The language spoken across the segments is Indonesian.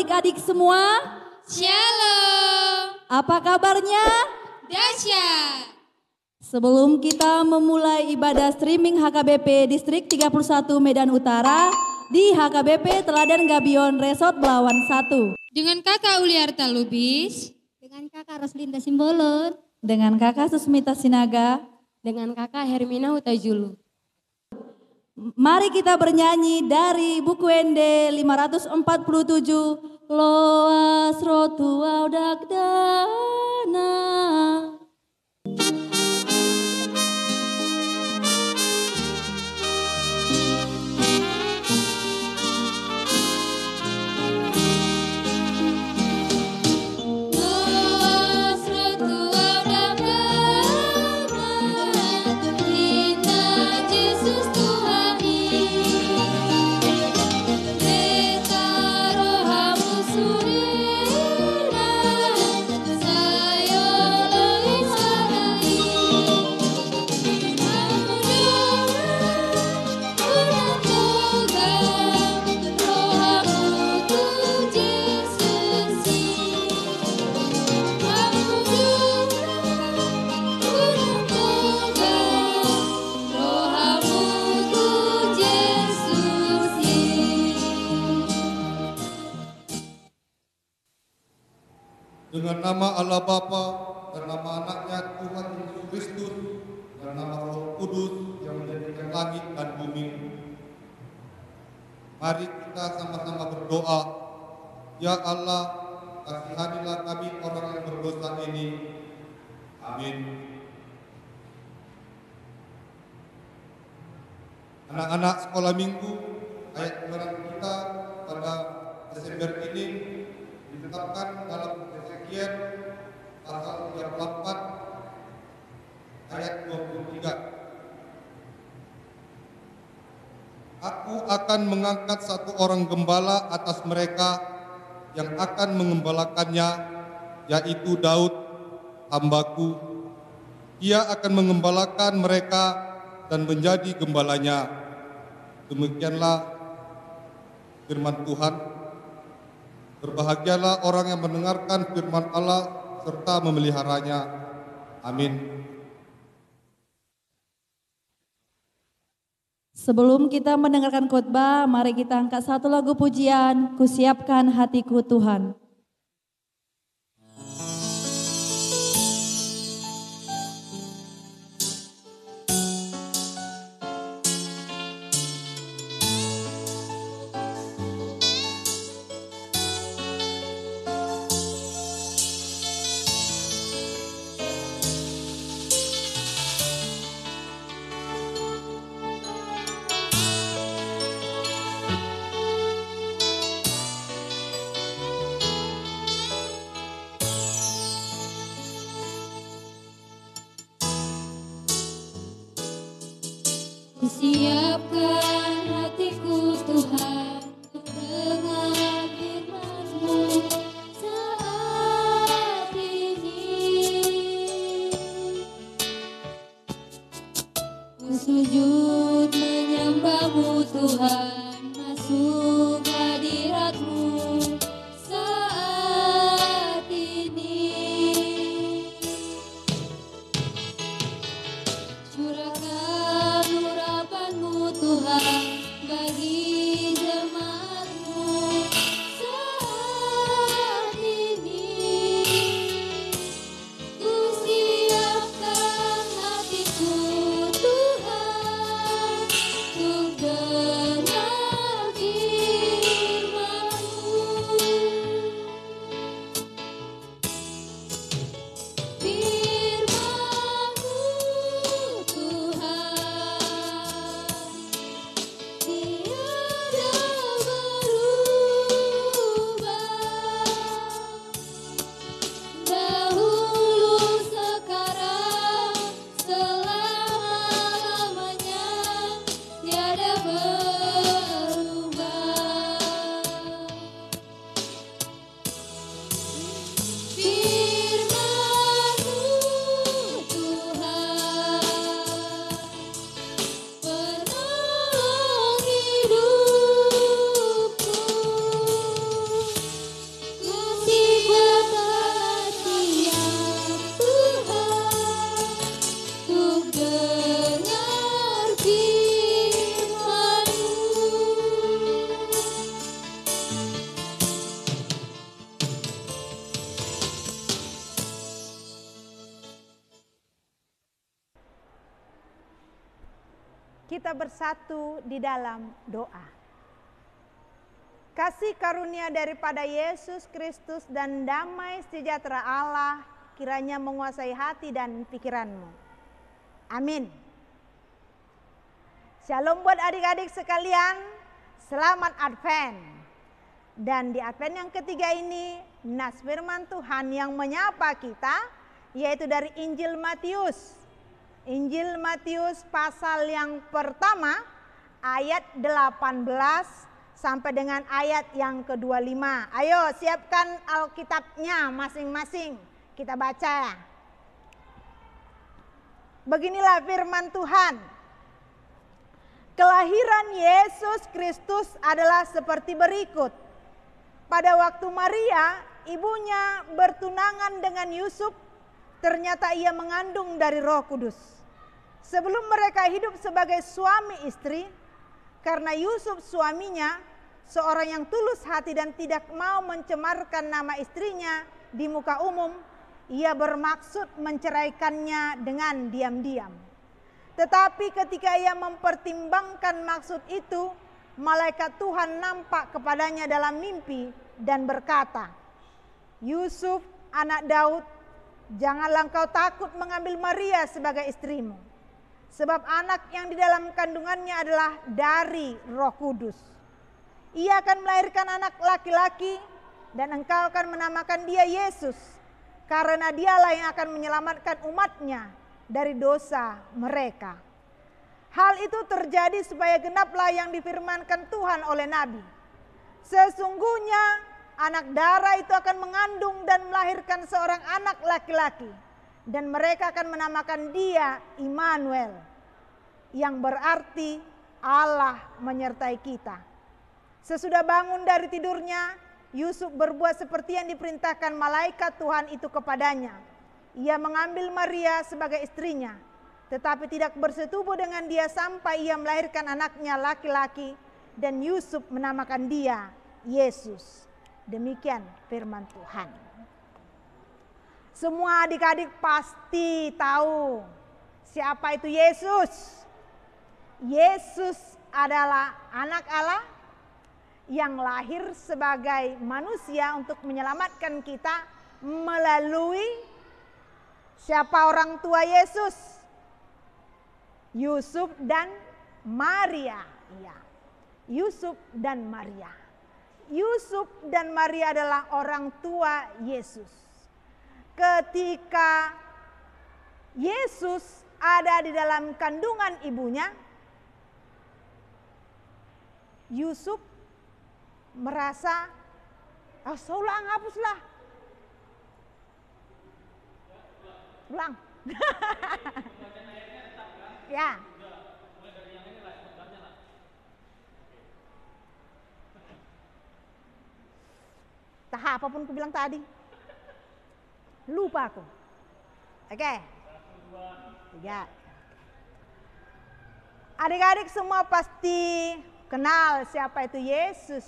adik-adik semua. Shalom. Apa kabarnya? Dahsyat. Sebelum kita memulai ibadah streaming HKBP Distrik 31 Medan Utara di HKBP Teladan Gabion Resort Belawan 1. Dengan Kakak Uliarta Lubis. Dengan Kakak Roslinda Simbolon. Dengan Kakak Susmita Sinaga. Dengan Kakak Hermina Hutajulu. Mari kita bernyanyi dari buku ND 547 Loas Rotua Dagdana. Dengan nama Allah Bapa dan nama anaknya Tuhan Yesus Kristus dan nama Roh Kudus yang menjadikan langit dan bumi. Mari kita sama-sama berdoa. Ya Allah, kasihanilah kami orang yang berdosa ini. Amin. Anak-anak sekolah minggu, ayat kebenaran kita pada Desember ini ditetapkan dalam Ezekiel pasal 34 ayat 23. Aku akan mengangkat satu orang gembala atas mereka yang akan mengembalakannya, yaitu Daud, hambaku. Ia akan mengembalakan mereka dan menjadi gembalanya. Demikianlah firman Tuhan. Berbahagialah orang yang mendengarkan firman Allah serta memeliharanya. Amin. Sebelum kita mendengarkan khotbah, mari kita angkat satu lagu pujian, Kusiapkan Hatiku Tuhan. Kusiapkan hatiku Tuhan untuk dengar firman-Mu saat ini. Ku sujud menyembah-Mu Tuhan, masuk hadirat-Mu saat ini. Curahkan urapan-Mu Tuhan bagi jemaat-Mu saat ini. Ku siapkan hatiku Tuhan untuk dengar firman-Mu. Firman-Mu Tuhan tiada berubah, dahulu sekarang selama-lamanya tiada berubah. Firman-Mu Tuhan penolong hidupku. Kita bersatu di dalam doa. Kasih karunia daripada Yesus Kristus dan damai sejahtera Allah kiranya menguasai hati dan pikiranmu. Amin. Shalom buat adik-adik sekalian, selamat Advent. Dan di Advent yang ketiga ini, nas firman Tuhan yang menyapa kita, yaitu dari Injil Matius. Injil Matius pasal yang pertama ayat 18 sampai dengan ayat yang ke-25. Ayo siapkan Alkitabnya masing-masing, kita baca. Beginilah firman Tuhan. Kelahiran Yesus Kristus adalah seperti berikut. Pada waktu Maria, ibunya bertunangan dengan Yusuf, ternyata ia mengandung dari Roh Kudus. Sebelum mereka hidup sebagai suami istri, karena Yusuf suaminya seorang yang tulus hati dan tidak mau mencemarkan nama istrinya di muka umum, ia bermaksud menceraikannya dengan diam-diam. Tetapi ketika ia mempertimbangkan maksud itu, malaikat Tuhan nampak kepadanya dalam mimpi dan berkata, "Yusuf, anak Daud, janganlah engkau takut mengambil Maria sebagai istrimu, sebab anak yang di dalam kandungannya adalah dari Roh Kudus. Ia akan melahirkan anak laki-laki dan engkau akan menamakan dia Yesus, karena dialah yang akan menyelamatkan umatnya dari dosa mereka." Hal itu terjadi supaya genaplah yang difirmankan Tuhan oleh Nabi. Sesungguhnya anak darah itu akan mengandung dan melahirkan seorang anak laki-laki, dan mereka akan menamakan dia Immanuel, yang berarti Allah menyertai kita. Sesudah bangun dari tidurnya, Yusuf berbuat seperti yang diperintahkan malaikat Tuhan itu kepadanya. Ia mengambil Maria sebagai istrinya, tetapi tidak bersetubuh dengan dia sampai ia melahirkan anaknya laki-laki, dan Yusuf menamakan dia Yesus. Demikian firman Tuhan. Semua adik-adik pasti tahu siapa itu Yesus. Yesus adalah anak Allah yang lahir sebagai manusia untuk menyelamatkan kita melalui siapa orang tua Yesus? Yusuf dan Maria. Ya. Yusuf dan Maria. Yusuf dan Maria adalah orang tua Yesus. Ketika Yesus ada di dalam kandungan ibunya, Yusuf merasa, "Saulang, hapuslah." Ulang. Ya. Tahap apapun ku bilang tadi. Lupa aku. Oke. 3. Adik-adik semua pasti kenal siapa itu Yesus.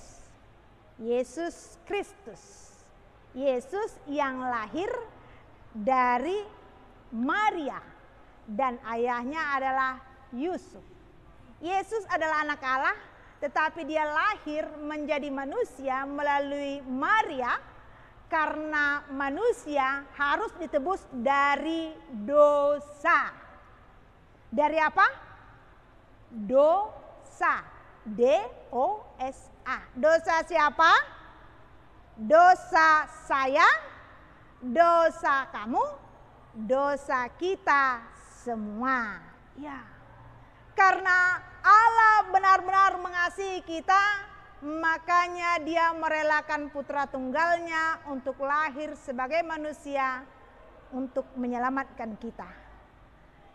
Yesus Kristus. Yesus yang lahir dari Maria dan ayahnya adalah Yusuf. Yesus adalah anak Allah, tetapi dia lahir menjadi manusia melalui Maria karena manusia harus ditebus dari dosa. Dari apa? Dosa. D-O-S-A. Dosa siapa? Dosa saya, dosa kamu, dosa kita semua. Ya. Karena Allah benar-benar mengasihi kita, makanya dia merelakan putra tunggalnya untuk lahir sebagai manusia untuk menyelamatkan kita.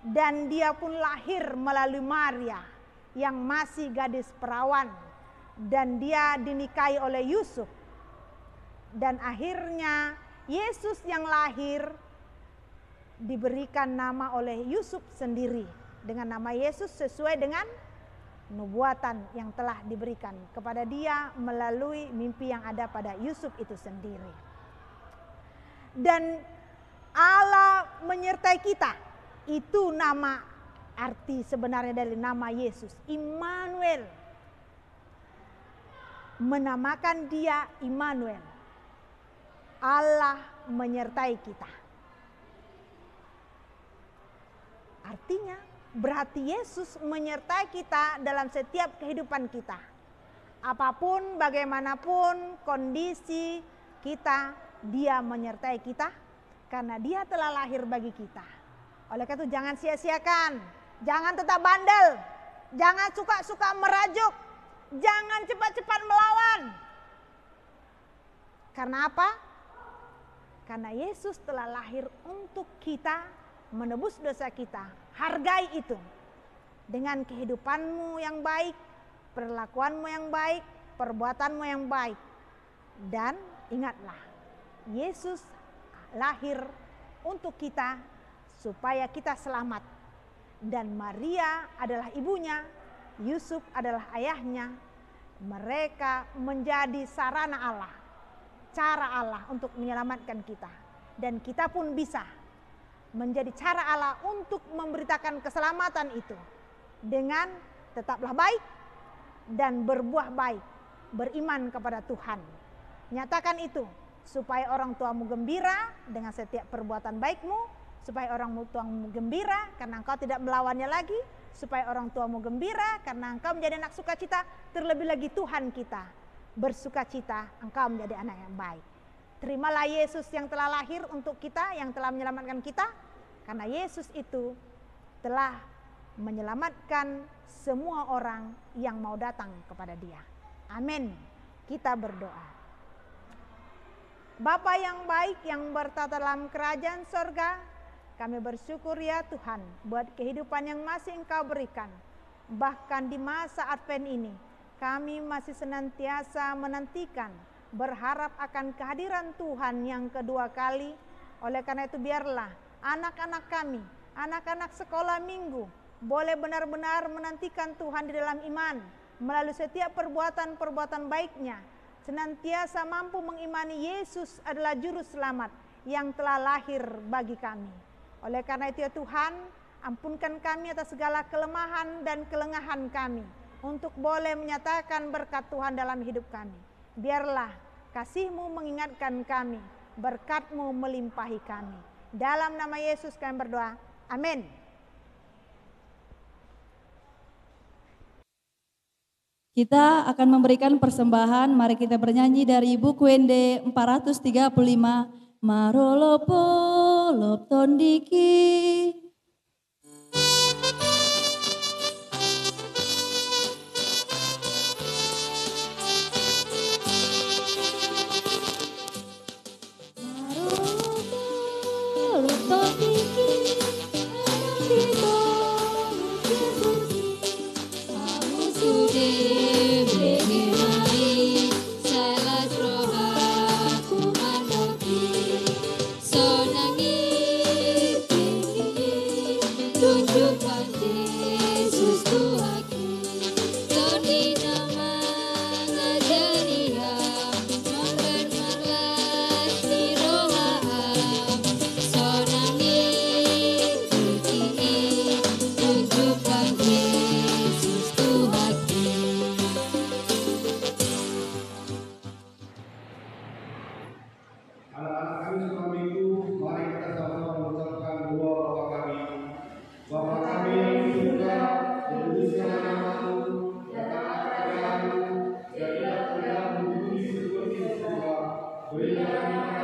Dan dia pun lahir melalui Maria yang masih gadis perawan, dan dia dinikahi oleh Yusuf. Dan akhirnya Yesus yang lahir diberikan nama oleh Yusuf sendiri dengan nama Yesus sesuai dengan nubuatan yang telah diberikan kepada dia melalui mimpi yang ada pada Yusuf itu sendiri. Dan Allah menyertai kita, itu nama arti sebenarnya dari nama Yesus, Immanuel. Menamakan dia Immanuel, Allah menyertai kita. Artinya berarti Yesus menyertai kita dalam setiap kehidupan kita. Apapun, bagaimanapun kondisi kita, dia menyertai kita karena dia telah lahir bagi kita. Oleh karena itu jangan sia-siakan, jangan tetap bandel, jangan suka-suka merajuk, jangan cepat-cepat melawan. Karena apa? Karena Yesus telah lahir untuk kita, menebus dosa kita. Hargai itu dengan kehidupanmu yang baik, perlakuanmu yang baik, perbuatanmu yang baik. Dan ingatlah, Yesus lahir untuk kita supaya kita selamat. Dan Maria adalah ibunya, Yusuf adalah ayahnya. Mereka menjadi sarana Allah, cara Allah untuk menyelamatkan kita. Dan kita pun bisa menjadi cara Allah untuk memberitakan keselamatan itu dengan tetaplah baik dan berbuah baik, beriman kepada Tuhan. Nyatakan itu supaya orang tuamu gembira dengan setiap perbuatan baikmu, supaya orang tuamu gembira karena engkau tidak melawannya lagi, supaya orang tuamu gembira karena engkau menjadi anak sukacita, terlebih lagi Tuhan kita bersukacita engkau menjadi anak yang baik. Terimalah Yesus yang telah lahir untuk kita, yang telah menyelamatkan kita, karena Yesus itu telah menyelamatkan semua orang yang mau datang kepada Dia. Amin. Kita berdoa. Bapa yang baik yang bertata dalam kerajaan sorga, kami bersyukur ya Tuhan buat kehidupan yang masih Engkau berikan. Bahkan di masa Advent ini, kami masih senantiasa menantikan, berharap akan kehadiran Tuhan yang kedua kali. Oleh karena itu biarlah anak-anak kami, anak-anak sekolah minggu, boleh benar-benar menantikan Tuhan di dalam iman, melalui setiap perbuatan-perbuatan baiknya, senantiasa mampu mengimani Yesus adalah juru selamat yang telah lahir bagi kami. Oleh karena itu ya Tuhan, ampunkan kami atas segala kelemahan dan kelengahan kami, untuk boleh menyatakan berkat Tuhan dalam hidup kami. Biarlah kasih-Mu mengingatkan kami, berkat-Mu melimpahi kami. Dalam nama Yesus kami berdoa, amin. Kita akan memberikan persembahan, mari kita bernyanyi dari buku ND 435, Marolopo Loptondiki. Berilah